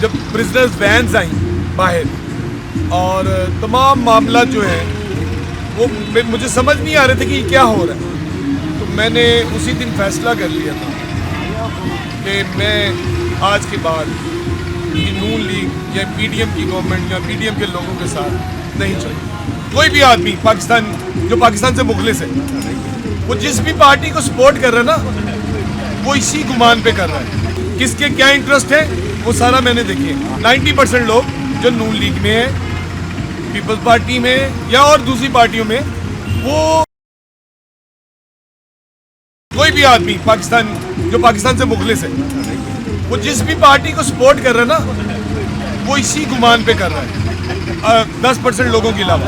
जब prisoners vans आई बाहर और तमाम मामला जो है वो मुझे समझ नहीं आ रहे थे कि क्या हो रहा है। तो मैंने उसी दिन फैसला कर लिया था कि मैं आज के बाद ये नून लीग या पीडीएम की गवर्नमेंट या पीडीएम के लोगों के साथ नहीं चलेगी। कोई भी आदमी पाकिस्तान जो पाकिस्तान से मुखलिस है वो जिस भी पार्टी को सपोर्ट कर रहा है ना वो इसी गुमान पे कर रहा है। किसके क्या इंटरेस्ट है वो सारा मैंने देखिए। 90% लोग जो नून लीग में है, पीपल्स पार्टी में या और दूसरी पार्टियों में, वो कोई भी आदमी जो पाकिस्तान से मुखलिस है वो जिस भी पार्टी को सपोर्ट कर रहा है ना वो इसी गुमान पे कर रहा है। 10% लोगों के अलावा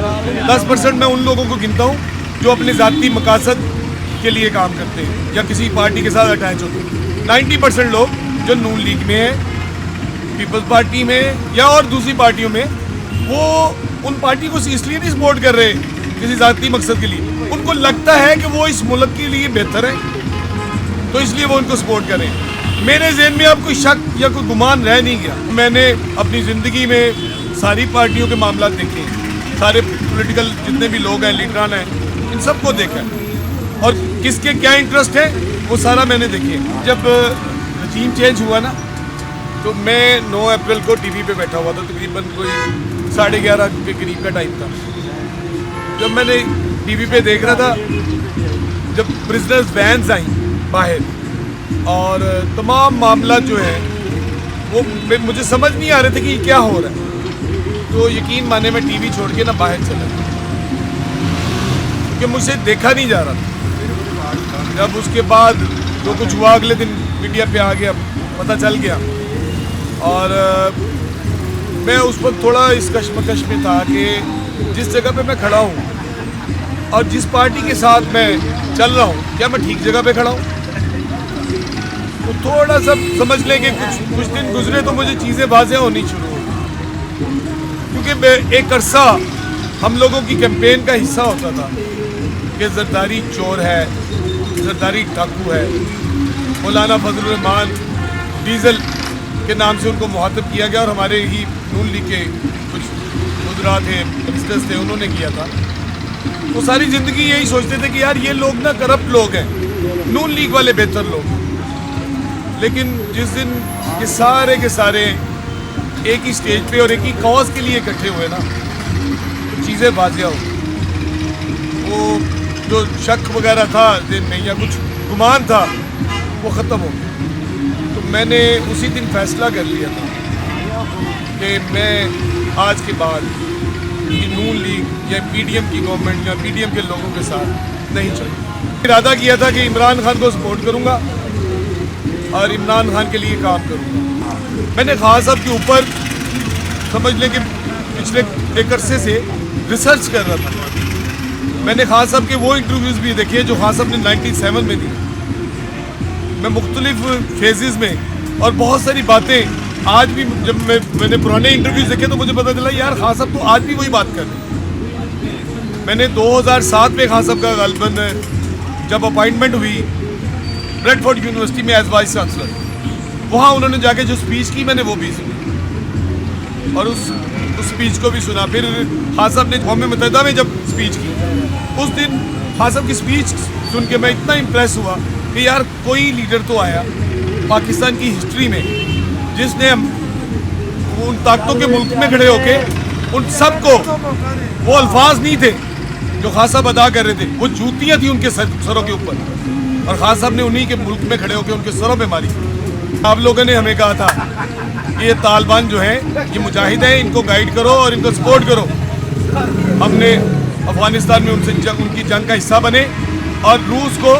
10% मैं उन लोगों को गिनता हूँ जो अपने ज़ाती मकासद के लिए काम करते हैं या किसी पार्टी के साथ अटैच होते हैं। 90% लोग जो नून लीग में है, पीपल्स पार्टी में या और दूसरी पार्टियों में, वो उन पार्टी को इसलिए नहीं सपोर्ट कर रहे किसी ज़ाती मकसद के लिए। उनको लगता है कि वो इस मुल्क के लिए बेहतर है तो इसलिए वो उनको सपोर्ट कर रहे हैं। मेरे ज़हन में अब कोई शक या कोई गुमान रह नहीं गया। मैंने अपनी ज़िंदगी में सारी पार्टियों के मामला देखे, सारे पॉलिटिकल जितने भी लोग हैं, लीडरान हैं, इन सबको देखा और किसके क्या इंटरेस्ट है वो सारा मैंने देखे। जब रजीम चेंज हुआ ना तो मैं 9 अप्रैल को टीवी पे बैठा हुआ था, तकरीबन कोई 11:30 के करीब का टाइम था। जब मैंने टीवी पे देख रहा था जब प्रिजनर्स वैन्स आई बाहर और तमाम मामला जो है वो मुझे समझ नहीं आ रहे थे कि क्या हो रहा है। तो यकीन माने मैं टीवी छोड़ के ना बाहर चला क्योंकि मुझसे देखा नहीं जा रहा था। जब उसके बाद जो कुछ हुआ अगले दिन मीडिया पे आ गया, पता चल गया और मैं उस वक्त थोड़ा इस कश्मकश में था कि जिस जगह पे मैं खड़ा हूँ और जिस पार्टी के साथ मैं चल रहा हूँ क्या मैं ठीक जगह पे खड़ा हूँ। तो थोड़ा सा समझ लें कि कुछ दिन गुजरे तो मुझे चीज़ें वाज़ेह होनी शुरू हो गई। क्योंकि एक अरसा हम लोगों की कैंपेन का हिस्सा होता था कि जरदारी चोर है, जरदारी डाकू है। मौलाना फजलुर रहमान डीजल के नाम से उनको मुहातब किया गया और हमारे ही नून लीग के कुछ उदरा थे, मिनिस्टर्स थे, उन्होंने किया था। तो सारी ज़िंदगी यही सोचते थे कि यार ये लोग ना करप्ट लोग हैं, नून लीग वाले बेहतर लोग। लेकिन जिस दिन ये सारे के सारे एक ही स्टेज पे और एक ही कॉज के लिए इकट्ठे हुए ना तो चीज़ें वाज़ेह हो गई। वो जो शक वगैरह था दिन में या कुछ गुमान था वो ख़त्म हो गया। तो मैंने उसी दिन फैसला कर लिया था कि मैं आज के बाद ये नून लीग या पीडीएम की गवर्नमेंट या पीडीएम के लोगों के साथ नहीं चलेगी। इरादा किया था कि इमरान खान को सपोर्ट करूँगा और इमरान खान के लिए काम करूँगा। मैंने खान साहब के ऊपर समझ लें कि पिछले एक अरसे से रिसर्च कर रहा था। मैंने खान साहब के वो इंटरव्यूज़ भी देखे जो खान साहब ने 97 में दी। मैं मुख्तलिफ फेजेस में और बहुत सारी बातें आज भी जब मैंने पुराने इंटरव्यूज़ देखे तो मुझे पता चला यार खान साहब तो आज भी वही बात कर रहे हैं। मैंने 2007 में खान साहब का गालिबन जब अपॉइंटमेंट हुई ब्रेडफोर्ड यूनिवर्सिटी में एज वाइस चांसलर, वहाँ उन्होंने जाके जो स्पीच की मैंने वो भी सुनी और उस स्पीच को भी सुना। फिर खान साहब ने कौम मुत्तहिदा में जब स्पीच की उस दिन खान साहब की स्पीच सुन के मैं इतना इम्प्रेस हुआ कि यार कोई लीडर तो आया पाकिस्तान की हिस्ट्री में जिसने उन ताकतों के मुल्क में खड़े होके उन सबको वो अल्फाज नहीं थे जो खान साहब अदा कर रहे थे, वो जूतियाँ थी उनके सरों के ऊपर और खान साहब ने उन्हीं के मुल्क में खड़े होकर उनके सरों पे मारी। आप लोगों ने हमें कहा था कि ये तालिबान जो है ये मुजाहिद हैं, इनको गाइड करो और इनको सपोर्ट करो। हमने अफगानिस्तान में उनकी जंग का हिस्सा बने और रूस को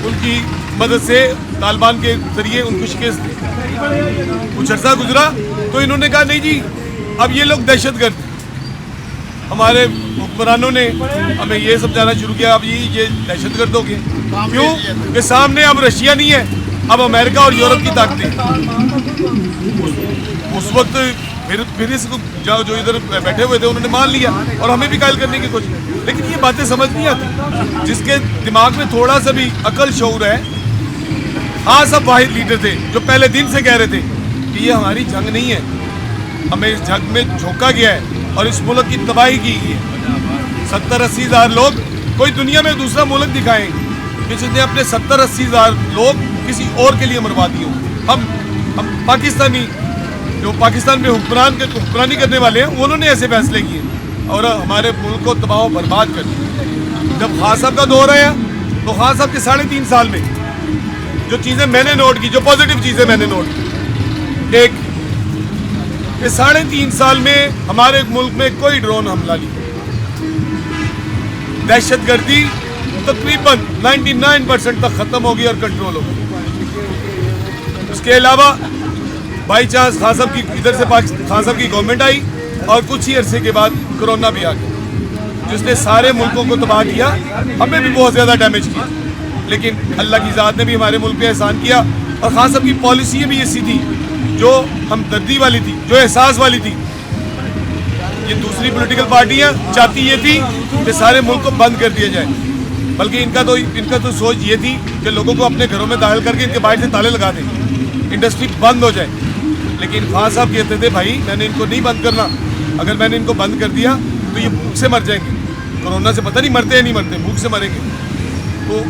उनकी मदद से तालिबान के जरिए उनको शिकस्त दी। कुछ अर्सा गुजरा तो इन्होंने कहा नहीं जी अब ये लोग दहशतगर्द। हमारे हुक्मरानों ने हमें ये समझाना शुरू किया अब ये दहशतगर्द हो गए। क्यों कि सामने अब रशिया नहीं है, अब अमेरिका और यूरोप की ताकतें। उस वक्त फिर इसको जो इधर बैठे हुए थे उन्होंने मान लिया और हमें भी कायल करने की कोशिश। लेकिन ये बातें समझ नहीं आती। जिसके दिमाग में थोड़ा सा भी अकल शऊर है, हाँ सब वाहिद लीडर थे जो पहले दिन से कह रहे थे कि ये हमारी जंग नहीं है, हमें इस जंग में झोंका गया है और इस मुल्क की तबाही की गई है। 70-80 हज़ार लोग, कोई दुनिया में दूसरा मुल्क दिखाएं कि जिसने अपने 70-80 हज़ार लोग किसी और के लिए मरवा दिए हो। हम पाकिस्तानी जो पाकिस्तान में हुक्मरानी करने वाले हैं, उन्होंने ऐसे फैसले किए और हमारे मुल्क को तबाह व बर्बाद कर दिया। जब खान साहब का दौर आया तो खान साहब के 3.5 साल में जो चीज़ें मैंने नोट की, जो पॉजिटिव चीज़ें मैंने नोट की, एक कि 3.5 साल में हमारे मुल्क में कोई ड्रोन हमला नहीं, दहशतगर्दी तकरीबन 99% तक ख़त्म हो गई और कंट्रोल हो गई। उसके अलावा बाई चांस खान साहब की इधर से खान साहब की गवर्नमेंट आई और कुछ ही अरसे के बाद कोरोना भी आ गया, जिसने सारे मुल्कों को तबाह किया, हमें भी बहुत ज़्यादा डैमेज किया। लेकिन अल्लाह की ज़ात ने भी हमारे मुल्क पे एहसान किया और खान साहब की पॉलिसी भी ऐसी थी जो हमदर्दी वाली थी, जो एहसास वाली थी। ये दूसरी पॉलिटिकल पार्टियां चाहती ये थी कि सारे मुल्क को बंद कर दिया जाए, बल्कि इनका तो सोच ये थी कि लोगों को अपने घरों में दाखिल करके इनके बाहर से ताले लगा दें, इंडस्ट्री बंद हो जाए। लेकिन खान साहब कहते थे भाई मैंने इनको नहीं बंद करना, अगर मैंने इनको बंद कर दिया तो ये भूख से मर जाएंगे, कोरोना से पता नहीं मरते या नहीं मरते, भूख से मरेंगे। तो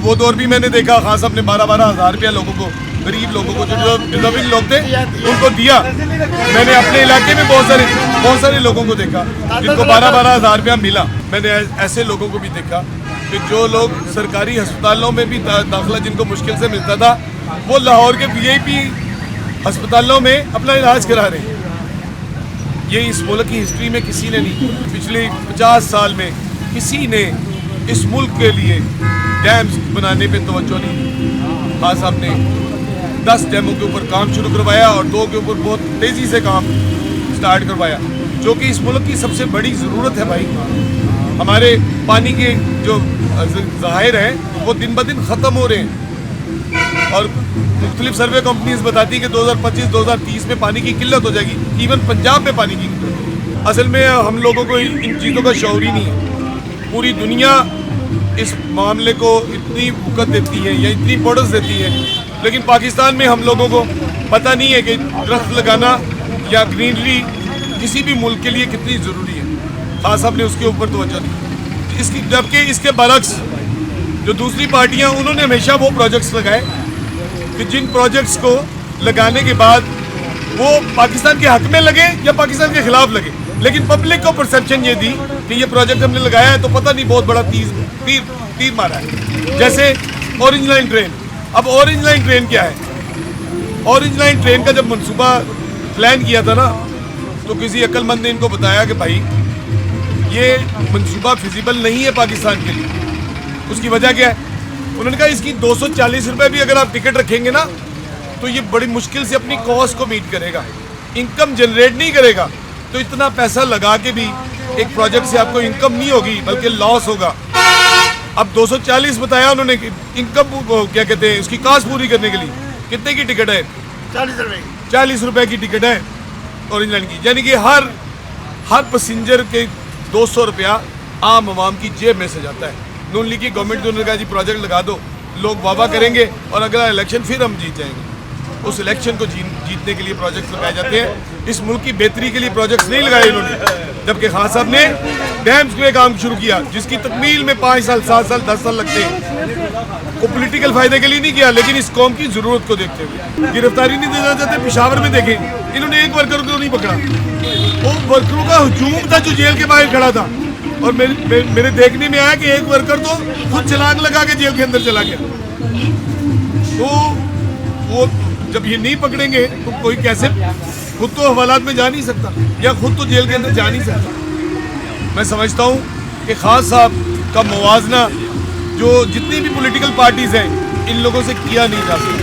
वो दौर भी मैंने देखा, खान साहब ने 12-12 हज़ार रुपया लोगों को, गरीब लोगों को, जो डिजर्विंग लोग थे उनको दिया। मैंने अपने इलाके में बहुत सारे लोगों को देखा जिनको 12-12 हज़ार रुपया मिला। मैंने ऐसे लोगों को भी देखा कि जो लोग सरकारी अस्पतालों में भी दाखिला जिनको मुश्किल से मिलता था, वो लाहौर के VIP अस्पतालों में अपना इलाज करा रहे हैं। ये इस मुल्क की हिस्ट्री में किसी ने नहीं, पिछले 50 साल में किसी ने इस मुल्क के लिए डैम्स बनाने पे तवज्जो नहीं दी। खान साहब ने 10 डैमों के ऊपर काम शुरू करवाया और 2 के ऊपर बहुत तेज़ी से काम स्टार्ट करवाया, जो कि इस मुल्क की सबसे बड़ी ज़रूरत है। भाई हमारे पानी के जो ज़ाहिर हैं वो दिन ब दिन ख़त्म हो रहे हैं और मुख्तलिफ सर्वे कंपनीज बताती है कि 2025-2030 में पानी की किल्लत हो जाएगी। इवन पंजाब में पानी की किल्लत। असल में हम लोगों को इन चीज़ों का शऊर ही नहीं है। पूरी दुनिया इस मामले को इतनी वक़्त देती है या इतनी इंपॉर्टेंस देती है, लेकिन पाकिस्तान में हम लोगों को पता नहीं है कि दरख्त लगाना या ग्रीनरी किसी भी मुल्क के लिए कितनी ज़रूरी है। खान साहब ने उसके ऊपर तवज्जो दी। जबकि इसके बरक्स जो दूसरी पार्टियां, उन्होंने हमेशा वो प्रोजेक्ट्स लगाए कि जिन प्रोजेक्ट्स को लगाने के बाद वो पाकिस्तान के हक में लगे या पाकिस्तान के खिलाफ लगे, लेकिन पब्लिक को परसेप्शन ये दी कि ये प्रोजेक्ट हमने लगाया है तो पता नहीं बहुत बड़ा तीर मारा है। जैसे ऑरेंज लाइन ट्रेन। अब ऑरेंज लाइन ट्रेन क्या है? ऑरेंज लाइन ट्रेन का जब मंसूबा प्लान किया था ना, तो किसी अक्लमंद ने इनको बताया कि भाई ये मंसूबा फिजिबल नहीं है पाकिस्तान के लिए। उसकी वजह क्या है? उन्होंने कहा इसकी 240 रुपये भी अगर आप टिकट रखेंगे ना तो ये बड़ी मुश्किल से अपनी कॉस्ट को मीट करेगा, इनकम जनरेट नहीं करेगा। तो इतना पैसा लगा के भी एक प्रोजेक्ट से आपको इनकम नहीं होगी बल्कि लॉस होगा। अब 240 बताया उन्होंने, इनकम क्या कहते हैं उसकी कॉस्ट पूरी करने के लिए कितने की टिकट है? 40 रुपये की टिकट है ऑरेंज लाइन की, यानी कि हर पैसेंजर के 200 रुपया आम आवाम की जेब में से जाता है। नून लीग की गवर्नमेंट ने कहा जी प्रोजेक्ट लगा दो, लोग वादा करेंगे और अगला इलेक्शन फिर हम जीत जाएंगे। उस इलेक्शन को जीतने के लिए प्रोजेक्ट्स लगाए जाते हैं, इस मुल्क की बेहतरी के लिए प्रोजेक्ट्स नहीं लगाए इन्होंने। जबकि खान साहब ने डैम्स पे काम शुरू किया जिसकी तकमील में 5 साल 7 साल 10 साल लगते हैं। वो पॉलिटिकल फायदे के लिए नहीं किया, लेकिन इस कौम की जरूरत को देखते हुए। गिरफ्तारी नहीं देना चाहते, पेशावर में देखें इन्होंने एक वर्कर को नहीं पकड़ा, वो वर्करों का हुजूम था जो जेल के बाहर खड़ा था और मेरे देखने में आया कि एक वर्कर तो खुद छलांग लगा के जेल के अंदर चला गया। तो वो जब ये नहीं पकड़ेंगे तो कोई कैसे खुद तो हवालात में जा नहीं सकता या खुद तो जेल के अंदर जा नहीं सकता। मैं समझता हूँ कि खान साहब का मुवाजना जो जितनी भी पॉलिटिकल पार्टीज हैं इन लोगों से किया नहीं जा सकता।